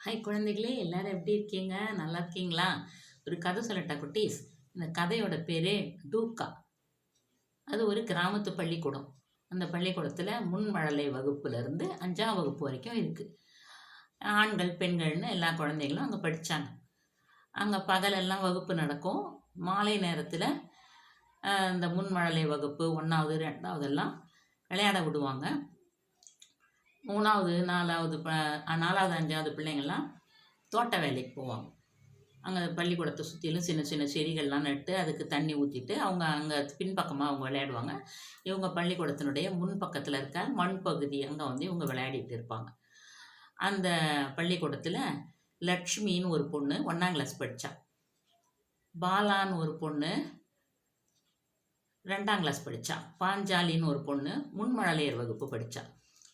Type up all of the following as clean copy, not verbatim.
Hi குழந்தைகளே, எல்லாரும் எப்படி இருக்கீங்க? நல்லா இருக்கீங்களா? ஒரு கதை சொல்லட்டா குட்டீஸ்? இந்த கதையோட பேரு டூக்கா. அது ஒரு கிராமத்து பள்ளிக்கூடம். அந்த பள்ளிக்கூடத்தில் முன்மழலை வகுப்புலேருந்து 5ஆம் வகுப்பு வரைக்கும் இருக்குது. ஆண்கள் பெண்கள்னு எல்லா குழந்தைகளும் அங்கே படித்தாங்க. அங்கே பகலெல்லாம் வகுப்பு நடக்கும். மாலை நேரத்தில் இந்த முன்மழலை வகுப்பு 1வது 2வதெல்லாம் விளையாட விடுவாங்க. 3வது 4வது 5வது பிள்ளைங்கள்லாம் தோட்ட வேலைக்கு போவாங்க. அங்கே பள்ளிக்கூடத்தை சுற்றிலும் சின்ன சின்ன செடிகள்லாம் நட்டு அதுக்கு தண்ணி ஊற்றிட்டு அவங்க அங்கே பின்பக்கமாக அவங்க விளையாடுவாங்க. இவங்க பள்ளிக்கூடத்தினுடைய முன்பக்கத்தில் இருக்க மண் பகுதி அங்கே வந்து இவங்க விளையாடிட்டு இருப்பாங்க. அந்த பள்ளிக்கூடத்தில் லக்ஷ்மின்னு ஒரு பொண்ணு 1ஆம் கிளாஸ் படித்தா. பாலான்னு ஒரு பொண்ணு 2ஆம் கிளாஸ் படித்தா. பாஞ்சாலின்னு ஒரு பொண்ணு முன்மழலையர் வகுப்பு படித்தா.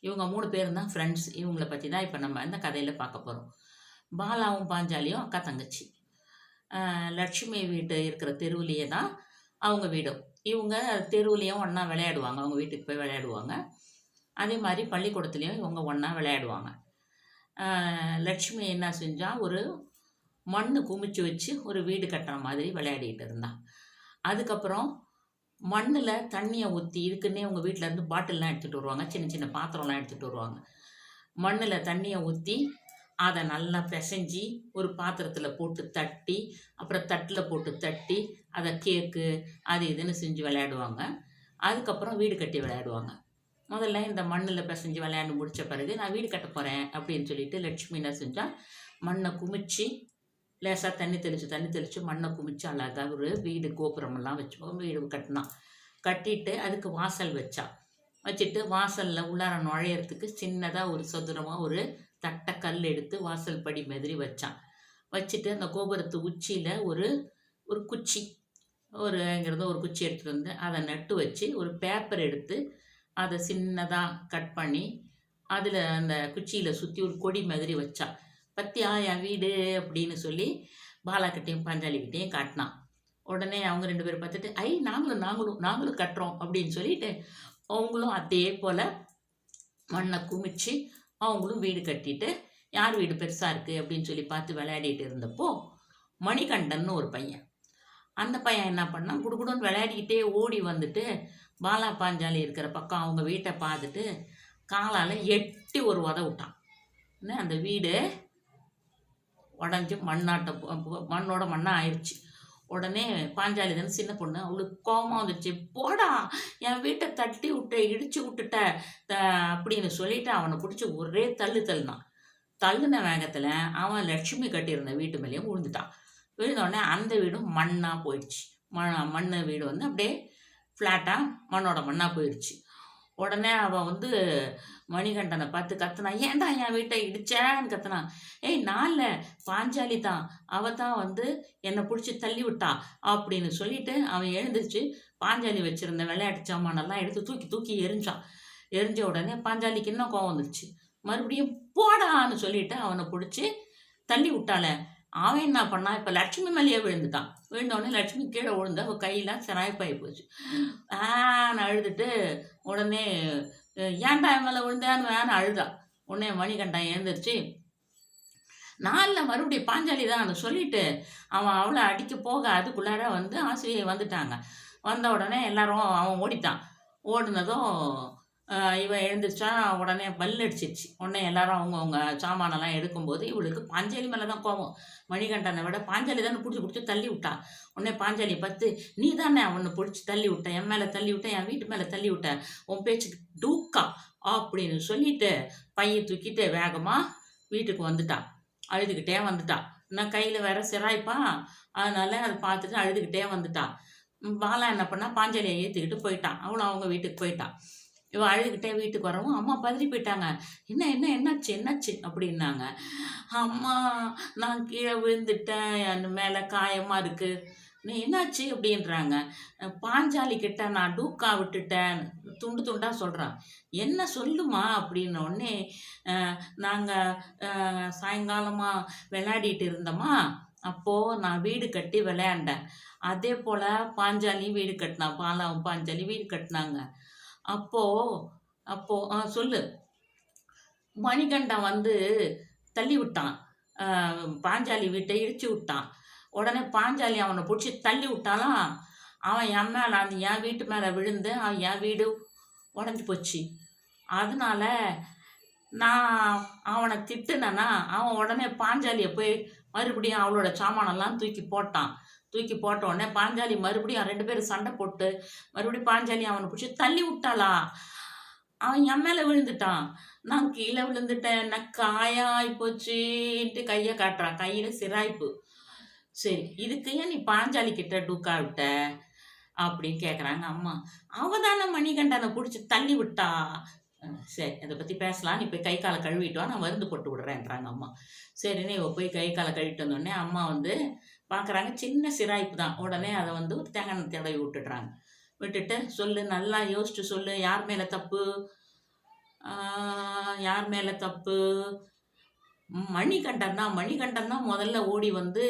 இவங்க 3 பேரும் தான் ஃப்ரெண்ட்ஸ். இவங்கள பற்றி தான் இப்போ நம்ம இந்த கதையில் பார்க்க போகிறோம். பாலாவும் பாஞ்சாலியும் அக்கா தங்கச்சி. லட்சுமி வீட்டு இருக்கிற தெருவுலேயே தான் அவங்க வீடும். இவங்க தெருவுலேயும் ஒன்றா விளையாடுவாங்க. அவங்க வீட்டுக்கு போய் விளையாடுவாங்க. அதே மாதிரி பள்ளிக்கூடத்துலேயும் இவங்க ஒன்றா விளையாடுவாங்க. லட்சுமி என்ன செஞ்சால், ஒரு மண் குமிச்சு வச்சு ஒரு வீடு கட்டுற மாதிரி விளையாடிட்டு இருந்தான். அதுக்கப்புறம் மண்ணில் தண்ணியை ஊற்றி, இதுக்குன்னே அவங்க வீட்டிலேருந்து பாட்டில்லாம் எடுத்துகிட்டு வருவாங்க. சின்ன சின்ன பாத்திரம்லாம் எடுத்துகிட்டு வருவாங்க. மண்ணில் தண்ணியை ஊற்றி அதை நல்லா பிசைஞ்சி ஒரு பாத்திரத்தில் போட்டு தட்டி, அப்புறம் தட்டில் போட்டு தட்டி அதை கேக்கு அது இதுன்னு செஞ்சு விளையாடுவாங்க. அதுக்கப்புறம் வீடு கட்டி விளையாடுவாங்க. முதல்ல இந்த மண்ணில் பிசைஞ்சு விளையாண்டு முடித்த பிறகு நான் வீடு கட்ட போகிறேன் அப்படின்னு சொல்லிட்டு லட்சுமி என்ன செஞ்சால், மண்ணை குமிச்சு லேசாக தண்ணி தெளித்து மண்ணை குமிச்சு அழகாக ஒரு வீடு கோபுரமெல்லாம் வச்சு வீடு கட்டிட்டு அதுக்கு வாசல் வச்சுட்டு வாசலில் உள்ளார நுழையிறதுக்கு சின்னதாக ஒரு சதுரமாக ஒரு தட்டை கல் எடுத்து வாசல் படி மாதிரி வச்சுட்டு அந்த கோபுரத்து உச்சியில் ஒரு குச்சி இங்கிறத ஒரு குச்சி எடுத்துகிட்டு வந்து அதை நட்டு வச்சு ஒரு பேப்பர் எடுத்து அதை சின்னதாக கட் பண்ணி அதில் அந்த குச்சியில் சுற்றி ஒரு கொடி மாதிரி பத்தியா என் வீடு அப்படின்னு சொல்லி பாலாக்கிட்டையும் பாஞ்சாலிக்கிட்டையும் காட்டினான். உடனே அவங்க 2 பேரும் பார்த்துட்டு நாங்களும் கட்டுறோம் அப்படின்னு சொல்லிட்டு அவங்களும் அதே போல் மண்ணை குமிச்சு அவங்களும் வீடு கட்டிட்டு யார் வீடு பெருசாக இருக்குது அப்படின்னு சொல்லி பார்த்து விளையாடிட்டு இருந்தப்போ மணிகண்டன்னு ஒரு பையன். அந்த பையன் என்ன பண்ணான், குடுகுடுன்னு விளையாடிக்கிட்டே ஓடி வந்துட்டு பாலா பாஞ்சாலி இருக்கிற பக்கம் அவங்க வீட்டை பார்த்துட்டு காலால் எட்டி ஒரு உத விட்டான். அந்த வீடு உடஞ்சி மண்ணோட மண்ணாக ஆயிடுச்சு. உடனே பாஞ்சாலி தானே சின்ன பொண்ணு, அவளுக்கு கோபமாக வந்துடுச்சு. போடா, என் வீட்டை தட்டி இடிச்சு விட்டுட்ட அப்படின்னு சொல்லிட்டு அவனை பிடிச்சி ஒரே தள்ளுன வேகத்தில் அவன் லட்சுமி கட்டியிருந்த வீட்டு மேலேயும் விழுந்துட்டான். விழுந்தோடனே அந்த வீடும் மண்ணாக போயிடுச்சு. மண் வீடு வந்து அப்படியே ஃப்ளாட்டாக மண்ணோட மண்ணாக போயிடுச்சு. உடனே அவன் வந்து மணிகண்டனை பார்த்து கத்துனான், ஏன்டா என் வீட்டை இடிச்சேன்னு கத்துனான். நாளில் பாஞ்சாலி தான், அவள் தான் வந்து என்னை பிடிச்சி தள்ளி விட்டா அப்படின்னு சொல்லிட்டு அவன் எழுந்திரிச்சு பாஞ்சாலி வச்சுருந்த விளையாட்டு சாமானெல்லாம் எடுத்து தூக்கி எரிஞ்ச உடனே பாஞ்சாலிக்கு இன்னும் கோவம் வந்துருச்சு. மறுபடியும் போடான்னு சொல்லிட்டு அவனை பிடிச்சி தள்ளி விட்டால. அவன் என்ன பண்ணான், இப்போ லட்சுமி மேலேயே விழுந்தோடனே லட்சுமி கீழே விழுந்து அவள் கையெல்லாம் சிராய்ப்பாகி போச்சு. அழுதுட்டு உடனே ஏன்டா என் மேலே விழுந்தான்னு அழுதா. உடனே மணிகண்டன் எழுந்திரிச்சு, நாளில் மறுபடியும் பாஞ்சாலி தான் சொல்லிட்டு அவன் அவளை அடிக்க போக அதுக்குள்ளார வந்து ஆசிரியை வந்துட்டாங்க. வந்த உடனே எல்லாரும் அவன் ஓடினதும் இவன் எழுந்திரிச்சா. உடனே பல் அடிச்சிருச்சு. உடனே எல்லாரும் அவங்கவுங்க சாமானெல்லாம் எடுக்கும்போது இவளுக்கு பாஞ்சாலி மேலே தான் கோவம். மணிகண்டனை விட பாஞ்சாலி தானே பிடிச்சி தள்ளி விட்டா. உடனே பாஞ்சாலி பார்த்து, நீ தானே அவனை பிடிச்சி தள்ளி விட்ட, என் மேலே தள்ளி விட்ட, என் வீட்டு மேலே தள்ளி விட்ட, உன் பேச்சுக்கு டூக்கா அப்படின்னு சொல்லிட்டு பையை தூக்கிட்டு வேகமாக வீட்டுக்கு வந்துட்டான். அழுதுகிட்டே வந்துட்டான். இன்னும் கையில் வேற சிராய்ப்பான். அதனால அதை பார்த்துட்டு அழுதுகிட்டே வந்துட்டான். பாலா என்ன பண்ணா, பாஞ்சாலியை ஏற்றிக்கிட்டு போயிட்டான். அவளும் அவங்க வீட்டுக்கு போயிட்டான். இவன் அழுதுகிட்டே வீட்டுக்கு வரவும் அம்மா பதறி போயிட்டாங்க. என்னாச்சு அப்படின்னாங்க. அம்மா, நான் கீழே விழுந்துட்டேன், என் மேலே காயமாக இருக்குது. நீ என்னாச்சு அப்படின்றாங்க. பாஞ்சாலி கிட்ட நான் டூக்கா விட்டுட்டேன் துண்டாக சொல்கிறான். என்ன சொல்லுமா அப்படின்ன உடனே, நாங்கள் சாயங்காலமாக விளையாடிட்டு இருந்தோமா, அப்போது நான் வீடு கட்டி விளையாண்டேன். அதே போல் பாஞ்சாலியும் வீடு கட்டினான். பாலாவும் பாஞ்சாலி வீடு கட்டினாங்க. அப்போ சொல்லு. மணிகண்டன் வந்து தள்ளி விட்டான். பாஞ்சாலி வீட்டை இடிச்சு விட்டான். உடனே பாஞ்சாலி அவனை பிடிச்சி தள்ளி விட்டாலாம். அவன் என் மேலே அந்த என் வீட்டு மேலே விழுந்து அவன் என் வீடு உடஞ்சி போச்சு. அதனால நான் அவனை திட்டுனேன்னா அவன் உடனே பாஞ்சாலியை போய் மறுபடியும் அவளோட சாமானெல்லாம் தூக்கி போட்டான். தூக்கி போட்ட உடனே பாஞ்சாலி மறுபடியும் 2 பேரும் சண்டை போட்டு மறுபடியும் பாஞ்சாலி அவனை பிடிச்சி தள்ளி விட்டாளா. அவன் என் மேலே விழுந்துட்டான். நான் கீழே விழுந்துட்டேன், எனக்கு காயாகி போச்சுன்ட்டு கையை காட்டுறான். கையில் சிராய்ப்பு. சரி, இதுக்கு ஏன் நீ பாஞ்சாலி கிட்ட டூக்கா விட்ட அப்படின்னு கேட்குறாங்க அம்மா. அவ தானே மணிகண்டனை பிடிச்சி தள்ளி விட்டா. சரி, அதை பற்றி பேசலாம், நீ போய் கை காலை கழுவிட்டு வா, நான் மருந்து போட்டு விடுறேன்றாங்க அம்மா. சரின்னு இவ போய் கை காலை கழுவிட்டு வந்தோடனே அம்மா வந்து பார்க்குறாங்க, சின்ன சிராய்ப்பு தான். உடனே அதை வந்து ஒரு தேங்காய் தடவி விட்டுடுறாங்க. விட்டுட்டு சொல்லு, நல்லா யோசிச்சு சொல்லு, யார் மேலே தப்பு, யார் மேலே தப்பு? மணிகண்டன் தான் முதல்ல ஓடி வந்து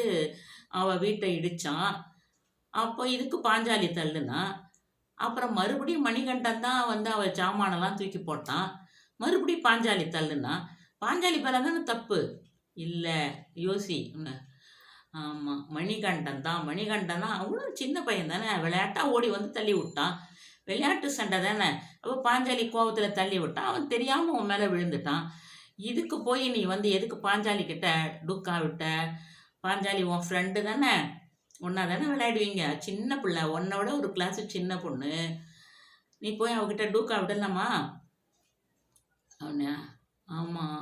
அவள் வீட்டை இடித்தான். அப்போ இதுக்கு பாஞ்சாலி தள்ளுனா. அப்புறம் மறுபடியும் மணிகண்டன் தான் வந்து அவள் சாமானெல்லாம் தூக்கி போட்டான். மறுபடியும் பாஞ்சாலி தள்ளுனா. பாஞ்சாலி பேர தானே தப்பு இல்லை, யோசி. ஆமாம், மணிகண்டன் தான் அவனும் சின்ன பையன் தானே, விளையாட்டாக ஓடி வந்து தள்ளி விட்டான். விளையாட்டு சண்டை தானே. அப்போ பாஞ்சாலி கோபத்தில் தள்ளி விட்டான். அவன் தெரியாமல் உன் மேலே விழுந்துட்டான். இதுக்கு போய் நீ வந்து எதுக்கு பாஞ்சாலி கிட்ட டூக்கா விட்ட? பாஞ்சாலி உன் ஃப்ரெண்டு தானே, ஒன்றா தானே விளையாடுவீங்க, சின்ன பிள்ளை, உன்னோட ஒரு கிளாஸு சின்ன பொண்ணு. நீ போய் அவகிட்ட டூக்கா விடலாமா? அவனே, ஆமாம்,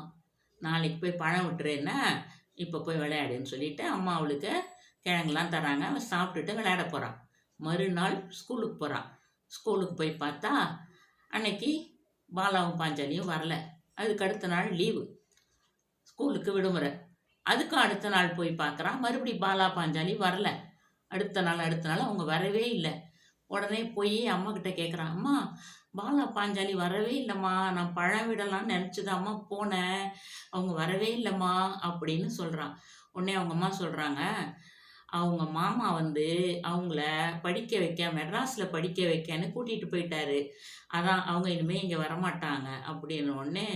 நாளைக்கு போய் பழம் விட்டுறேன்னா இப்போ போய் விளையாடுன்னு சொல்லிவிட்டு அம்மா அவளுக்கு கிழங்குலாம் தராங்க. அவன் சாப்பிட்டுட்டு விளையாட போகிறான். மறுநாள் ஸ்கூலுக்கு போகிறான். ஸ்கூலுக்கு போய் பார்த்தா அன்னைக்கு பாலாவும் பாஞ்சாலியும் வரல. அதுக்கு அடுத்த நாள் லீவு, ஸ்கூலுக்கு விடுமுறை. அதுக்கும் அடுத்த நாள் போய் பார்க்குறான், மறுபடியும் பாலா பாஞ்சாலி வரல. அடுத்த நாள் அவங்க வரவே இல்லை. உடனே போய் அம்மா கிட்ட கேட்குறான், அம்மா பாலா பாஞ்சாலி வரவே இல்லைம்மா, நான் பழம் விடலான்னு நினச்சிதாம்மா போனேன், அவங்க வரவே இல்லைம்மா அப்படின்னு சொல்கிறான். உடனே அவங்க அம்மா சொல்கிறாங்க, அவங்க மாமா வந்து அவங்கள படிக்க வைக்க, மெட்ராஸில் படிக்க வைக்கன்னு கூட்டிகிட்டு போயிட்டாரு, அதான் அவங்க இனிமேல் இங்கே வரமாட்டாங்க அப்படின்னு. உடனே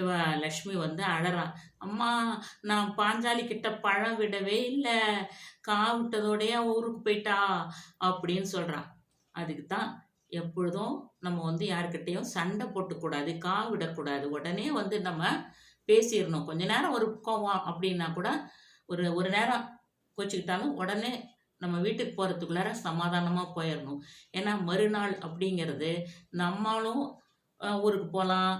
இவ லக்ஷ்மி வந்து அழறான், அம்மா நான் பாஞ்சாலி கிட்ட பழம் விடவே இல்லை, விட்டதோடையே ஊருக்கு போயிட்டா அப்படின்னு சொல்கிறான். அதுக்கு தான் எப்பொழுதும் நம்ம வந்து யாருக்கிட்டையும் சண்டை போட்டுக்கூடாது, விடக்கூடாது. உடனே வந்து நம்ம பேசிடணும். கொஞ்ச நேரம் ஒரு கோவம் அப்படின்னா கூட ஒரு நேரம் கோச்சிக்கிட்டாலும் உடனே நம்ம வீட்டுக்கு போகிறதுக்குள்ளார சமாதானமாக போயிடணும். ஏன்னா மறுநாள் அப்படிங்கிறது நம்மளும் ஊருக்கு போகலாம்,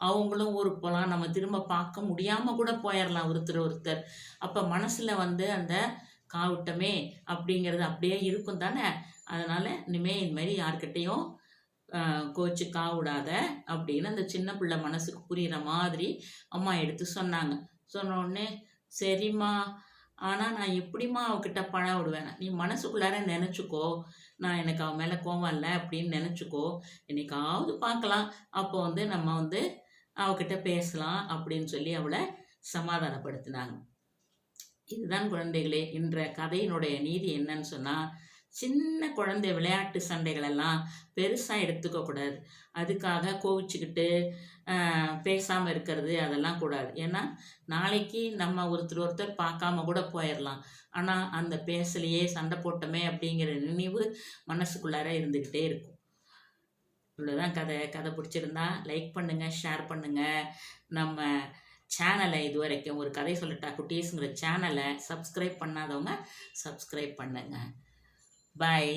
அவங்களும் ஊருக்கு போகலாம், நம்ம திரும்ப பார்க்க முடியாமல் கூட போயிடலாம் ஒருத்தர். அப்போ மனசில் வந்து அந்த காவிட்டமே அப்படிங்கிறது அப்படியே இருக்கும் தானே. அதனால் இனிமேல் இந்த மாதிரி யார்கிட்டையும் கோச்சு விடாத அப்படின்னு அந்த சின்ன பிள்ளை மனசுக்கு புரிகிற மாதிரி அம்மா எடுத்து சொன்னாங்க. சொன்ன உடனே, சரிம்மா, ஆனால் நான் எப்படிம்மா அவகிட்ட பழம் விடுவேன், நீ மனசுக்குள்ளார நினச்சிக்கோ, நான் எனக்கு அவன் மேலே கோவம் இல்லை அப்படின்னு நினச்சிக்கோ, என்னைக்காவது பார்க்கலாம், அப்போ வந்து நம்ம வந்து அவகிட்ட பேசலாம் அப்படின்னு சொல்லி அவளை சமாதானப்படுத்தினாங்க. இதுதான் குழந்தைகளே, இன்ற கதையினுடைய நீதி என்னன்னு சொன்னால், சின்ன குழந்தை விளையாட்டு சண்டைகளெல்லாம் பெருசாக எடுத்துக்கக்கூடாது. அதுக்காக கோவிச்சுக்கிட்டு பேசாமல் இருக்கிறது அதெல்லாம் கூடாது. ஏன்னா நாளைக்கு நம்ம ஒருத்தர் பார்க்காம கூட போயிடலாம். ஆனால் அந்த பேசலையே, சண்டை போட்டோமே அப்படிங்கிற நினைவு மனசுக்குள்ளார இருந்துக்கிட்டே இருக்கும். இவ்வளோதான் கதை பிடிச்சிருந்தா லைக் பண்ணுங்கள், ஷேர் பண்ணுங்கள். நம்ம சேனலை இது வரைக்கும் ஒரு கதை சொல்லட்டா குட்டீஸுங்கிற சேனலை சப்ஸ்கிரைப் பண்ணாதவங்க சப்ஸ்கிரைப் பண்ணுங்கள். Bye.